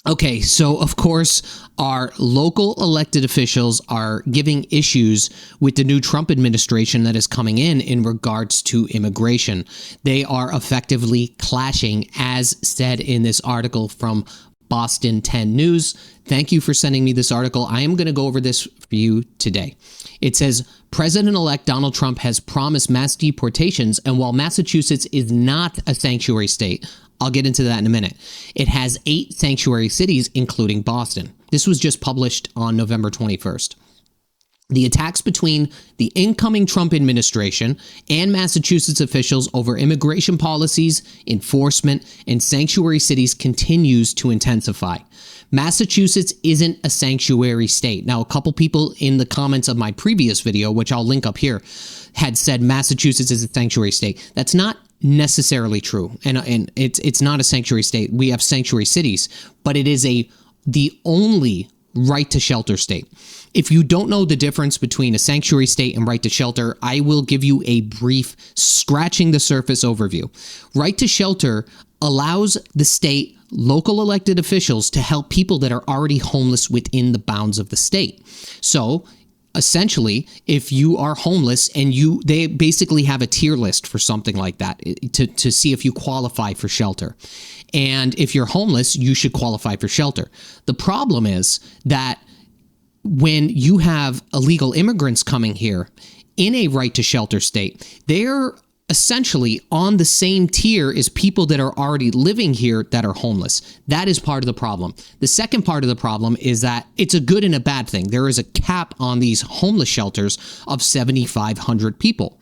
Okay, so of course, our local elected officials are giving issues with the new Trump administration that is coming in regards to immigration. They are effectively clashing, as said in this article from Boston 10 News. Thank you for sending me this article. I am going to go over this for you today. It says, President-elect Donald Trump has promised mass deportations, and while Massachusetts is not a sanctuary state, I'll get into that in a minute, it has 8 sanctuary cities, including Boston. This was just published on November 21st. The attacks between the incoming Trump administration and Massachusetts officials over immigration policies, enforcement, and sanctuary cities continues to intensify. Massachusetts isn't a sanctuary state. Now, a couple people in the comments of my previous video, which I'll link up here, had said Massachusetts is a sanctuary state. That's not necessarily true, and it's not a sanctuary state. We have sanctuary cities, but it is the only right to shelter state. If you don't know the difference between a sanctuary state and right to shelter, I will give you a brief scratching the surface overview. Right to shelter allows the state local elected officials to help people that are already homeless within the bounds of the state. So essentially, if you are homeless and they basically have a tier list for something like that to see if you qualify for shelter. And if you're homeless, you should qualify for shelter. The problem is that when you have illegal immigrants coming here in a right to shelter state, they're essentially on the same tier as people that are already living here that are homeless. That is part of the problem. The second part of the problem is that it's a good and a bad thing. There is a cap on these homeless shelters of 7,500 people.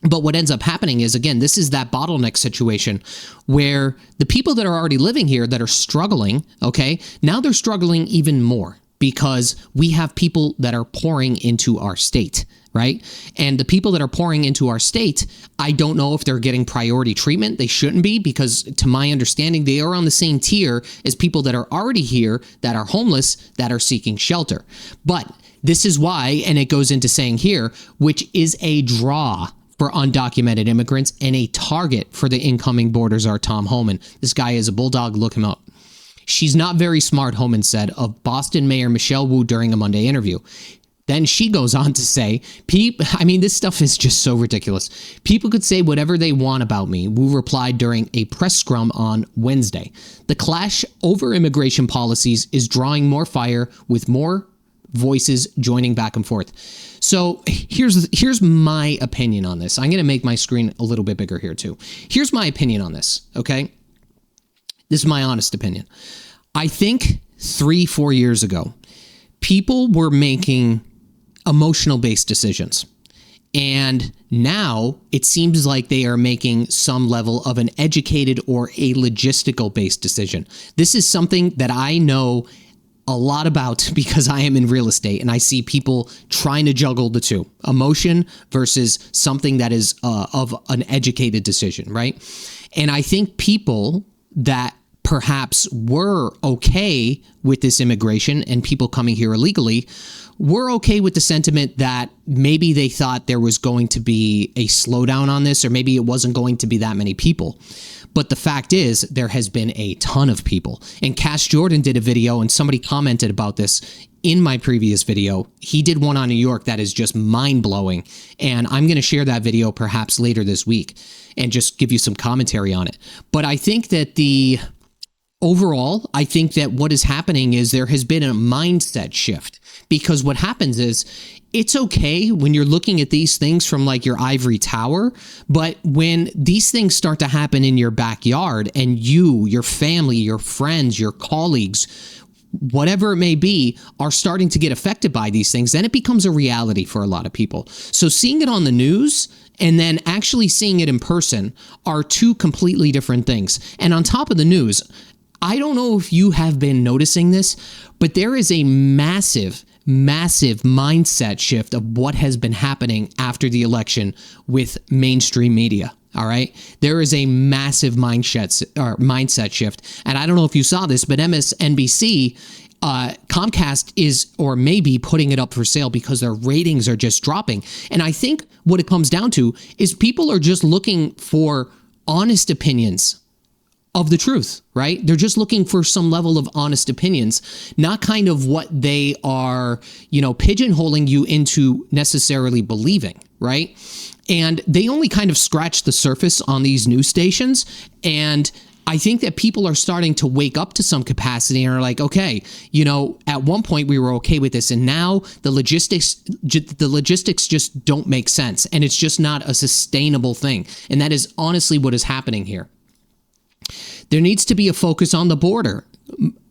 But what ends up happening is, again, this is that bottleneck situation where the people that are already living here that are struggling, okay, now they're struggling even more because we have people that are pouring into our state, right? And the people that are pouring into our state, I don't know if they're getting priority treatment. They shouldn't be, because to my understanding, they are on the same tier as people that are already here, that are homeless, that are seeking shelter. But this is why, and it goes into saying here, which is a draw for undocumented immigrants and a target for the incoming border czar, Tom Homan. This guy is a bulldog. Look him up. She's not very smart, Homan said of Boston Mayor Michelle Wu during a Monday interview. Then she goes on to say, this stuff is just so ridiculous. People could say whatever they want about me, Wu replied during a press scrum on Wednesday. The clash over immigration policies is drawing more fire, with more voices joining back and forth. So here's my opinion on this. I'm going to make my screen a little bit bigger here too. Here's my opinion on this, okay? This is my honest opinion. I think 3-4 years ago, people were making emotional-based decisions. And now it seems like they are making some level of an educated or a logistical-based decision. This is something that I know a lot about because I am in real estate and I see people trying to juggle the two, emotion versus something that is of an educated decision, right? And I think people that perhaps were okay with this immigration and people coming here illegally were okay with the sentiment that maybe they thought there was going to be a slowdown on this, or maybe it wasn't going to be that many people. But the fact is, there has been a ton of people. And Cash Jordan did a video, and somebody commented about this in my previous video. He did one on New York that is just mind-blowing. And I'm going to share that video perhaps later this week and just give you some commentary on it. But I think that overall, I think that what is happening is there has been a mindset shift, because what happens is it's okay when you're looking at these things from like your ivory tower, but when these things start to happen in your backyard and you, your family, your friends, your colleagues, whatever it may be, are starting to get affected by these things, then it becomes a reality for a lot of people. So seeing it on the news and then actually seeing it in person are two completely different things. And on top of the news, I don't know if you have been noticing this, but there is a massive mindset shift of what has been happening after the election with mainstream media. All right. There is a massive mindset shift. And I don't know if you saw this, but MSNBC, Comcast is or may be putting it up for sale because their ratings are just dropping. And I think what it comes down to is people are just looking for honest opinions of the truth, right? They're just looking for some level of honest opinions, not kind of what they are, pigeonholing you into necessarily believing, right? And they only kind of scratch the surface on these news stations. And I think that people are starting to wake up to some capacity and are like, okay, at one point we were okay with this, and now the logistics just don't make sense, and it's just not a sustainable thing. And that is honestly what is happening here. There needs to be a focus on the border.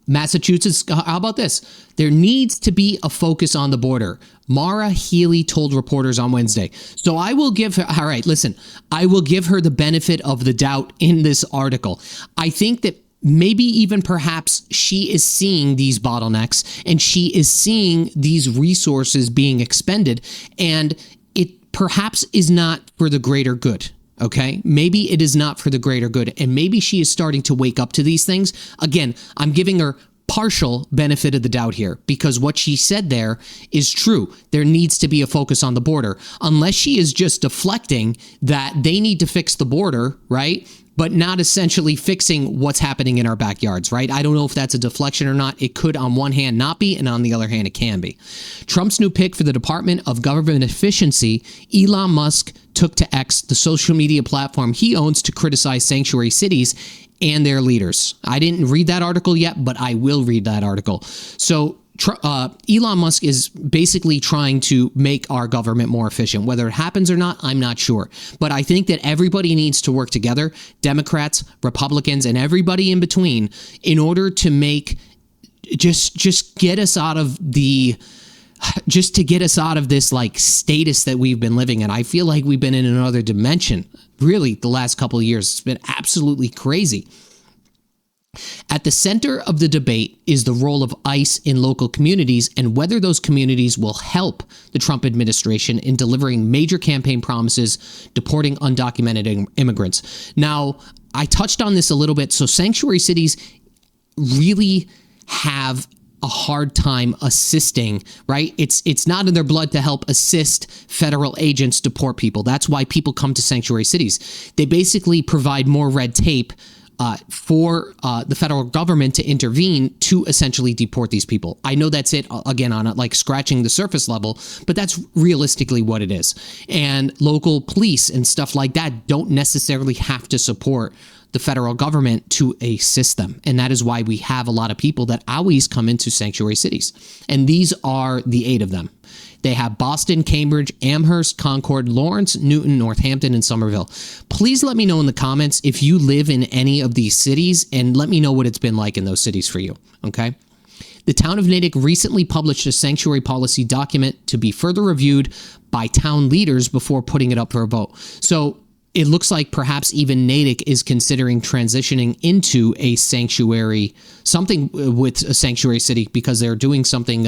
Massachusetts, how about this? There needs to be a focus on the border. Maura Healey told reporters on Wednesday. So I will give her, all right, listen, I will give her the benefit of the doubt in this article. I think that maybe even perhaps she is seeing these bottlenecks and she is seeing these resources being expended, and it perhaps is not for the greater good. Okay, maybe it is not for the greater good, and maybe she is starting to wake up to these things. Again, I'm giving her partial benefit of the doubt here, because what she said there is true. There needs to be a focus on the border, unless she is just deflecting that they need to fix the border, right? But not essentially fixing what's happening in our backyards, right? I don't know if that's a deflection or not. It could on one hand not be, and on the other hand it can be. Trump's new pick for the Department of Government Efficiency, Elon Musk, took to X, the social media platform he owns, to criticize sanctuary cities and their leaders. I didn't read that article yet, but I will read that article. So Elon Musk is basically trying to make our government more efficient. Whether it happens or not, I'm not sure. But I think that everybody needs to work together, Democrats, Republicans, and everybody in between, in order to make just get us out of this like status that we've been living in. I feel like we've been in another dimension, really, the last couple of years. It's been absolutely crazy. At the center of the debate is the role of ICE in local communities and whether those communities will help the Trump administration in delivering major campaign promises, deporting undocumented immigrants. Now, I touched on this a little bit. So sanctuary cities really have a hard time assisting, right? It's not in their blood to help assist federal agents deport people. That's why people come to sanctuary cities. They basically provide more red tape for the federal government to intervene to essentially deport these people. I know that's it, again, on like scratching the surface level, but that's realistically what it is. And local police and stuff like that don't necessarily have to support the federal government to assist them. And that is why we have a lot of people that always come into sanctuary cities. And these are the 8 of them. They have Boston, Cambridge, Amherst, Concord, Lawrence, Newton, Northampton, and Somerville. Please let me know in the comments if you live in any of these cities, and let me know what it's been like in those cities for you, okay? The town of Natick recently published a sanctuary policy document to be further reviewed by town leaders before putting it up for a vote. So it looks like perhaps even Natick is considering transitioning into a sanctuary, something with a sanctuary city, because they're doing something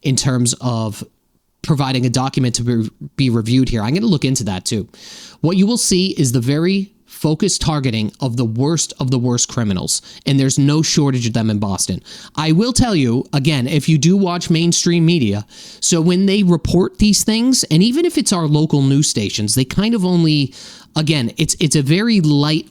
in terms of providing a document to be reviewed here. I'm going to look into that too. What you will see is the very focused targeting of the worst criminals, and there's no shortage of them in Boston. I will tell you, again, if you do watch mainstream media, so when they report these things, and even if it's our local news stations, they kind of only, again, it's a very light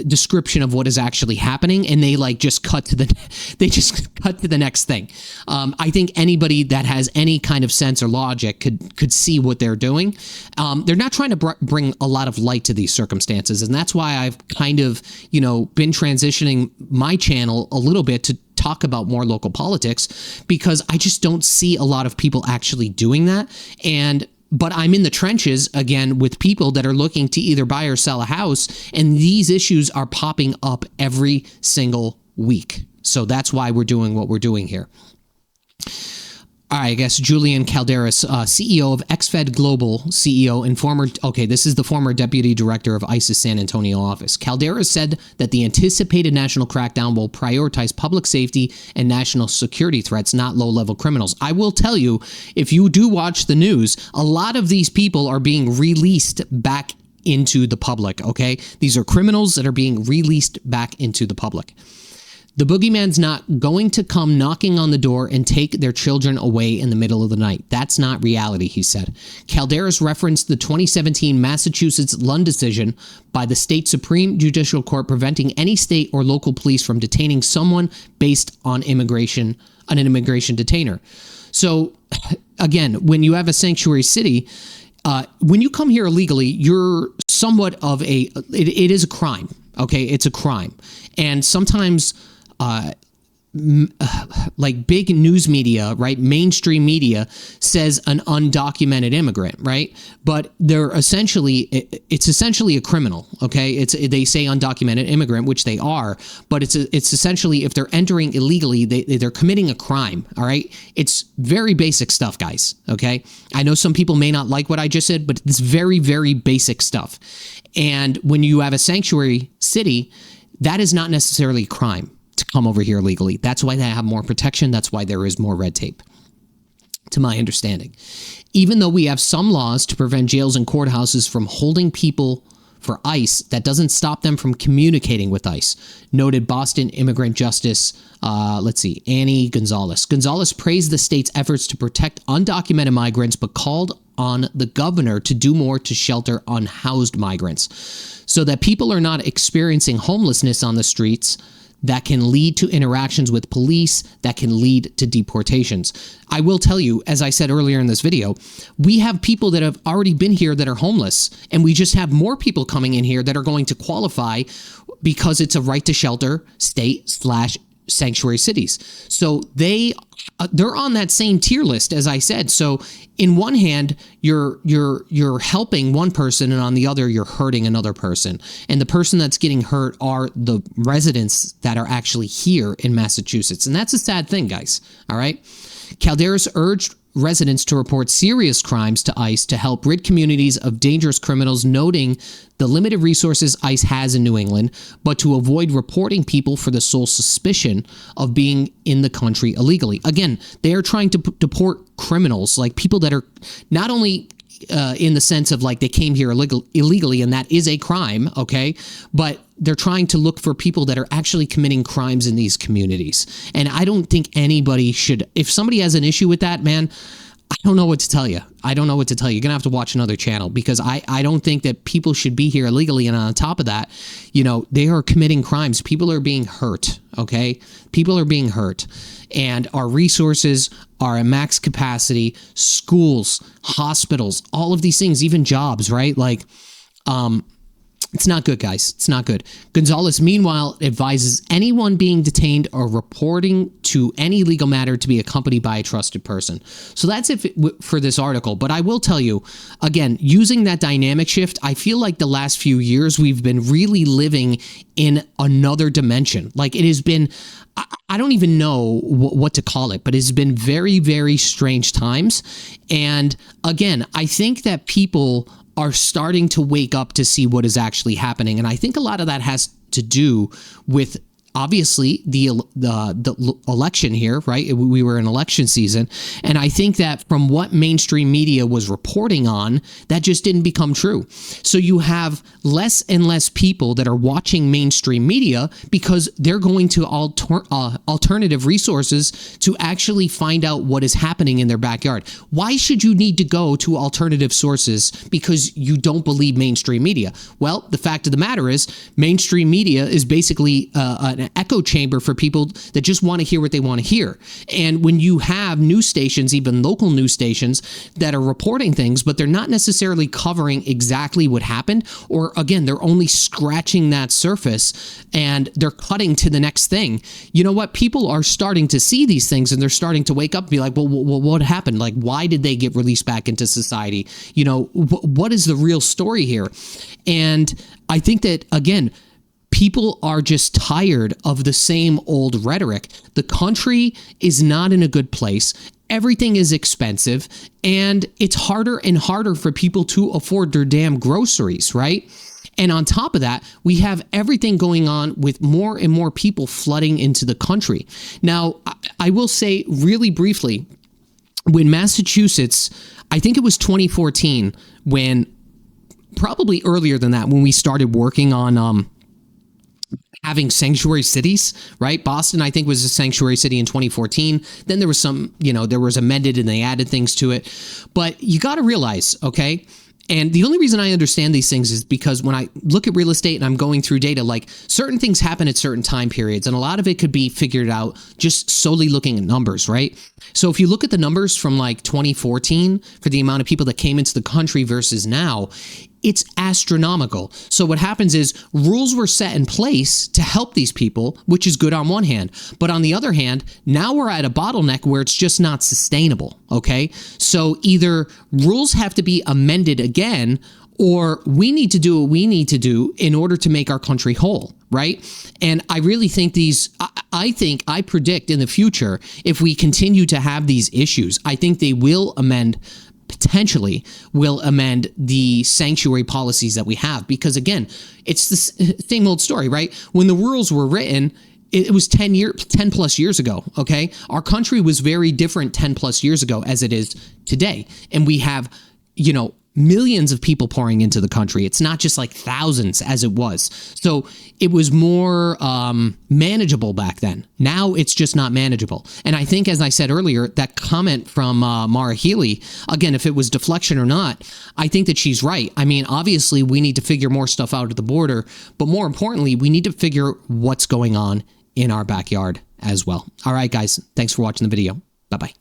description of what is actually happening, and they just cut to the next thing. I think anybody that has any kind of sense or logic could see what they're doing. They're not trying to bring a lot of light to these circumstances, and that's why I've kind of been transitioning my channel a little bit to talk about more local politics, because I just don't see a lot of people actually doing that. But I'm in the trenches, again, with people that are looking to either buy or sell a house, and these issues are popping up every single week. So that's why we're doing what we're doing here. All right, I guess Julian Calderas, CEO of XFed Global, CEO and this is the former deputy director of ICE's San Antonio office. Calderas said that the anticipated national crackdown will prioritize public safety and national security threats, not low-level criminals. I will tell you, if you do watch the news, a lot of these people are being released back into the public, okay? These are criminals that are being released back into the public. The boogeyman's not going to come knocking on the door and take their children away in the middle of the night. That's not reality, he said. Calderas referenced the 2017 Massachusetts Lund decision by the state Supreme Judicial Court preventing any state or local police from detaining someone based on an immigration detainer. So, again, when you have a sanctuary city, when you come here illegally, you're somewhat of it is a crime. Okay, it's a crime. And sometimes like big news media, right? Mainstream media says an undocumented immigrant, right? But it's essentially a criminal. Okay, they say undocumented immigrant, which they are, but it's essentially if they're entering illegally, they're committing a crime. All right, it's very basic stuff, guys. Okay, I know some people may not like what I just said, but it's very, very basic stuff. And when you have a sanctuary city, that is not necessarily a crime to come over here legally. That's why they have more protection. That's why there is more red tape, to my understanding. Even though we have some laws to prevent jails and courthouses from holding people for ICE, that doesn't stop them from communicating with ICE, noted Boston immigrant justice, Annie Gonzalez. Gonzalez praised the state's efforts to protect undocumented migrants, but called on the governor to do more to shelter unhoused migrants so that people are not experiencing homelessness on the streets that can lead to interactions with police, that can lead to deportations. I will tell you, as I said earlier in this video, we have people that have already been here that are homeless, and we just have more people coming in here that are going to qualify because it's a right to shelter state/sanctuary cities. So they're on that same tier list, as I said. So in one hand, you're helping one person, and on the other, you're hurting another person. And the person that's getting hurt are the residents that are actually here in Massachusetts. And that's a sad thing, guys. All right. Calderas urged residents to report serious crimes to ICE to help rid communities of dangerous criminals, noting the limited resources ICE has in New England, but to avoid reporting people for the sole suspicion of being in the country illegally. Again, they are trying to deport criminals, like people that are not only in the sense of like they came here illegally, and that is a crime, okay? But they're trying to look for people that are actually committing crimes in these communities. And I don't think anybody should, if somebody has an issue with that, man, I don't know what to tell you. I don't know what to tell you. You're going to have to watch another channel, because I don't think that people should be here illegally. And on top of that, they are committing crimes. People are being hurt, okay? People are being hurt. And our resources are at max capacity. Schools, hospitals, all of these things, even jobs, right? Like, it's not good, guys. It's not good. Gonzalez, meanwhile, advises anyone being detained or reporting to any legal matter to be accompanied by a trusted person. So that's it for this article. But I will tell you, again, using that dynamic shift, I feel like the last few years we've been really living in another dimension. Like it has been, I don't even know what to call it, but it's been very, very strange times. And again, I think that people are starting to wake up to see what is actually happening. And I think a lot of that has to do with obviously the election here, right? We were in election season. And I think that from what mainstream media was reporting on, that just didn't become true. So you have less and less people that are watching mainstream media because they're going to alternative resources to actually find out what is happening in their backyard. Why should you need to go to alternative sources because you don't believe mainstream media? Well, the fact of the matter is mainstream media is basically an echo chamber for people that just want to hear what they want to hear. And when you have news stations, even local news stations, that are reporting things, but they're not necessarily covering exactly what happened, or again, they're only scratching that surface and they're cutting to the next thing. You know what? People are starting to see these things and they're starting to wake up and be like, well, what happened? Like, why did they get released back into society? What is the real story here? And I think that, again, people are just tired of the same old rhetoric. The country is not in a good place. Everything is expensive, and it's harder and harder for people to afford their damn groceries, right? And on top of that, we have everything going on with more and more people flooding into the country. Now, I will say really briefly, when Massachusetts, I think it was 2014, when probably earlier than that, when we started working on having sanctuary cities, right? Boston, I think, was a sanctuary city in 2014. Then there was some, there was amended and they added things to it. But you got to realize, okay, and the only reason I understand these things is because when I look at real estate and I'm going through data, like certain things happen at certain time periods, and a lot of it could be figured out just solely looking at numbers, right? So if you look at the numbers from like 2014 for the amount of people that came into the country versus now, it's astronomical. So what happens is rules were set in place to help these people, which is good on one hand. But on the other hand, now we're at a bottleneck where it's just not sustainable, okay? So either rules have to be amended again, or we need to do what we need to do in order to make our country whole, right? And I really think I predict in the future, if we continue to have these issues, I think they will potentially will amend the sanctuary policies that we have. Because again, it's the same old story, right? When the rules were written, it was 10 plus years ago, okay? Our country was very different 10 plus years ago as it is today. And we have, millions of people pouring into the country. It's not just like thousands as it was. So it was more manageable back then. Now it's just not manageable. And I think, as I said earlier, that comment from Mara Healy, again, if it was deflection or not, I think that she's right. I mean, obviously, we need to figure more stuff out at the border, but more importantly, we need to figure what's going on in our backyard as well. All right, guys, thanks for watching the video. Bye-bye.